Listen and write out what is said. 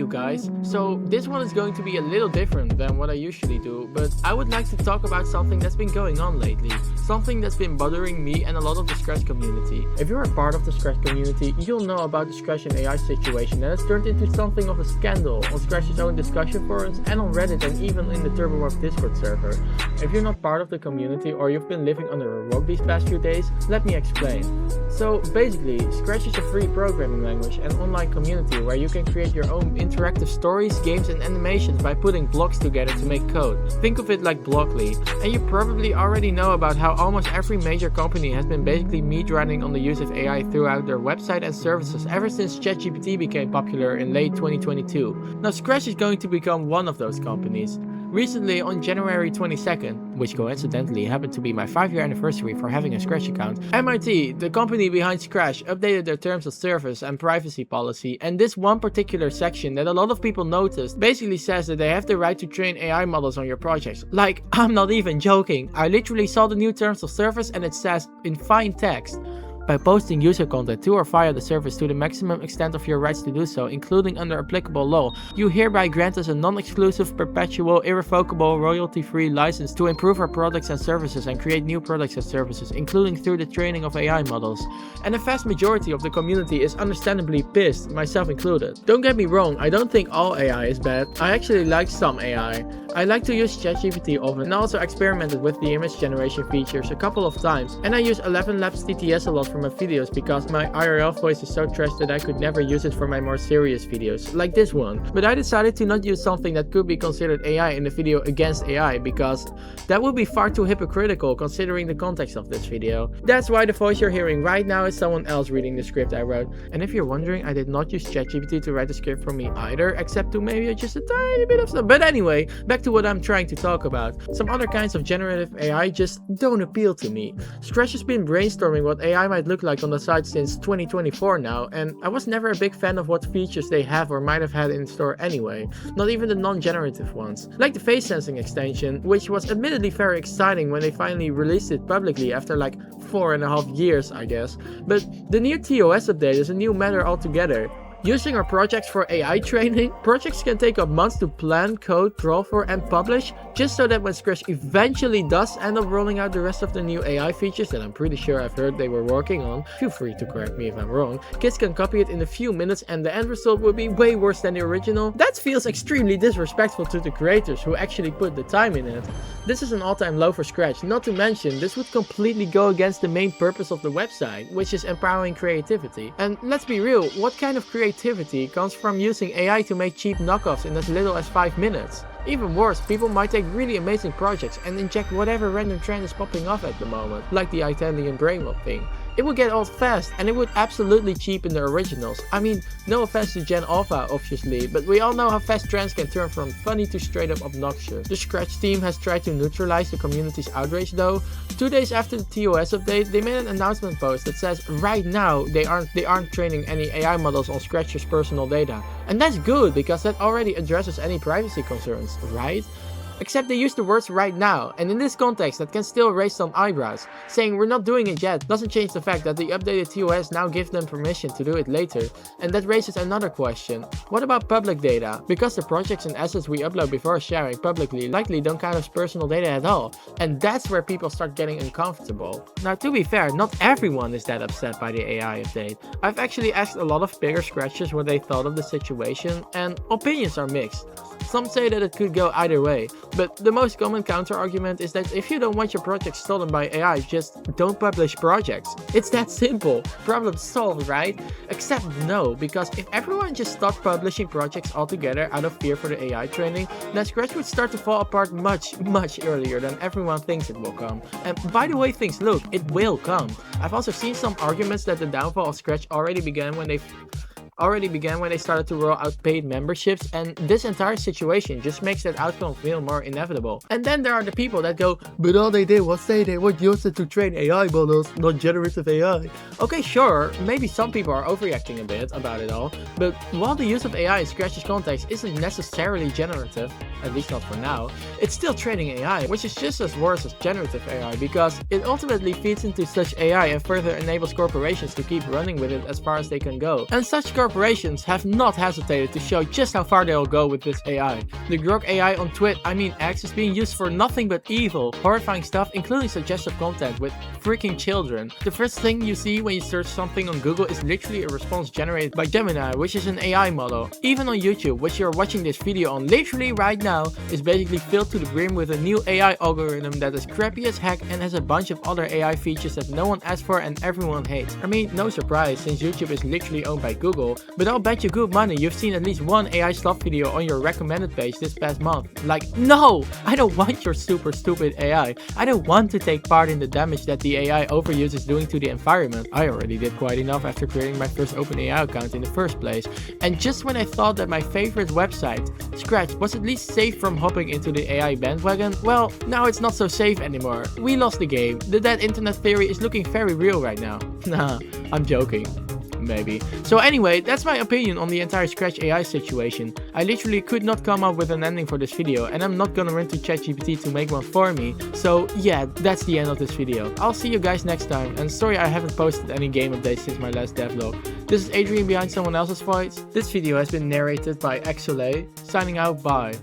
you guys. So this one is going to be a little different than what I usually do, but I would like to talk about something that's been going on lately. Something that's been bothering me and a lot of the Scratch community. If you're a part of the Scratch community, you'll know about the Scratch and AI situation that has turned into something of a scandal on Scratch's own discussion forums and on Reddit and even in the TurboWarp Discord server. If you're not part of the community or you've been living under a rock these past few days, let me explain. So basically, Scratch is a free programming language and online community where you can create your own interactive stories, games and animations by putting blocks together to make code. Think of it like Blockly. And you probably already know about how almost every major company has been basically meat grinding on the use of AI throughout their website and services ever since ChatGPT became popular in late 2022. Now Scratch is going to become one of those companies. Recently, on January 22nd, which coincidentally happened to be my 5-year anniversary for having a Scratch account, MIT, the company behind Scratch, updated their terms of service and privacy policy, and this one particular section that a lot of people noticed basically says that they have the right to train AI models on your projects. Like, I'm not even joking, I literally saw the new terms of service and it says in fine text: by posting user content to or via the service to the maximum extent of your rights to do so, including under applicable law, you hereby grant us a non-exclusive, perpetual, irrevocable, royalty-free license to improve our products and services and create new products and services, including through the training of AI models. And the vast majority of the community is understandably pissed, myself included. Don't get me wrong, I don't think all AI is bad. I actually like some AI. I like to use ChatGPT often and also experimented with the image generation features a couple of times, and I use 11 Labs TTS a lot for my videos because my IRL voice is so trash that I could never use it for my more serious videos, like this one. But I decided to not use something that could be considered AI in the video against AI because that would be far too hypocritical considering the context of this video. That's why the voice you're hearing right now is someone else reading the script I wrote. And if you're wondering, I did not use ChatGPT to write the script for me either, except to maybe just a tiny bit of stuff. But anyway, back to what I'm trying to talk about. Some other kinds of generative AI just don't appeal to me. Scratch has been brainstorming what AI might look like on the site since 2024 now, and I was never a big fan of what features they have or might have had in store anyway, not even the non-generative ones. Like the face sensing extension, which was admittedly very exciting when they finally released it publicly after like 4.5 years, I guess, but the new TOS update is a new matter altogether. Using our projects for AI training, projects can take up months to plan, code, draw for, and publish, just so that when Scratch eventually does end up rolling out the rest of the new AI features that I'm pretty sure I've heard they were working on, feel free to correct me if I'm wrong, kids can copy it in a few minutes and the end result will be way worse than the original. That feels extremely disrespectful to the creators who actually put the time in it. This is an all-time low for Scratch, not to mention this would completely go against the main purpose of the website, which is empowering creativity. And let's be real, what kind of creativity comes from using AI to make cheap knockoffs in as little as 5 minutes? Even worse, people might take really amazing projects and inject whatever random trend is popping off at the moment, like the Italian brainrot thing. It would get old fast and it would absolutely cheapen the originals. I mean, no offense to Gen Alpha obviously, but we all know how fast trends can turn from funny to straight up obnoxious. The Scratch team has tried to neutralize the community's outrage though. 2 days after the TOS update, they made an announcement post that says right now they aren't training any AI models on Scratch's personal data. And that's good because that already addresses any privacy concerns, right? Except they use the words right now, and in this context that can still raise some eyebrows. Saying we're not doing it yet doesn't change the fact that the updated TOS now gives them permission to do it later, and that raises another question. What about public data? Because the projects and assets we upload before sharing publicly likely don't count as personal data at all, and that's where people start getting uncomfortable. Now to be fair, not everyone is that upset by the AI update. I've actually asked a lot of bigger Scratchers what they thought of the situation, and opinions are mixed. Some say that it could go either way, but the most common counter-argument is that if you don't want your project stolen by AI, just don't publish projects. It's that simple. Problem solved, right? Except no, because if everyone just stopped publishing projects altogether out of fear for the AI training, then Scratch would start to fall apart much earlier than everyone thinks it will come. And by the way things look, it will come. I've also seen some arguments that the downfall of Scratch already began when they started to roll out paid memberships, and this entire situation just makes that outcome feel more inevitable. And then there are the people that go, but all they did was say they would use it to train AI models, not generative AI. Okay, sure, maybe some people are overreacting a bit about it all, but while the use of AI in Scratch's context isn't necessarily generative, at least not for now, it's still training AI, which is just as worse as generative AI because it ultimately feeds into such AI and further enables corporations to keep running with it as far as they can go. And such corporations corporations have not hesitated to show just how far they'll go with this AI. The Grok AI on X is being used for nothing but evil, horrifying stuff, including suggestive content with freaking children. The first thing you see when you search something on Google is literally a response generated by Gemini, which is an AI model. Even on YouTube, which you're watching this video on literally right now, is basically filled to the brim with a new AI algorithm that is crappy as heck and has a bunch of other AI features that no one asked for and everyone hates. I mean, no surprise since YouTube is literally owned by Google, but I'll bet you good money you've seen at least one AI stuff video on your recommended page this past month. Like, no! I don't want your super stupid AI. I don't want to take part in the damage that the AI overuse is doing to the environment. I already did quite enough after creating my first OpenAI account in the first place. And just when I thought that my favorite website, Scratch, was at least safe from hopping into the AI bandwagon, well, now it's not so safe anymore. We lost the game. The dead internet theory is looking very real right now. Nah, I'm joking. Maybe. So anyway, that's my opinion on the entire Scratch AI situation. I literally could not come up with an ending for this video, and I'm not gonna run to ChatGPT to make one for me. So yeah, that's the end of this video. I'll see you guys next time, and sorry I haven't posted any game updates since my last devlog. This is Adrian behind someone else's voice. This video has been narrated by Exolay. Signing out, bye.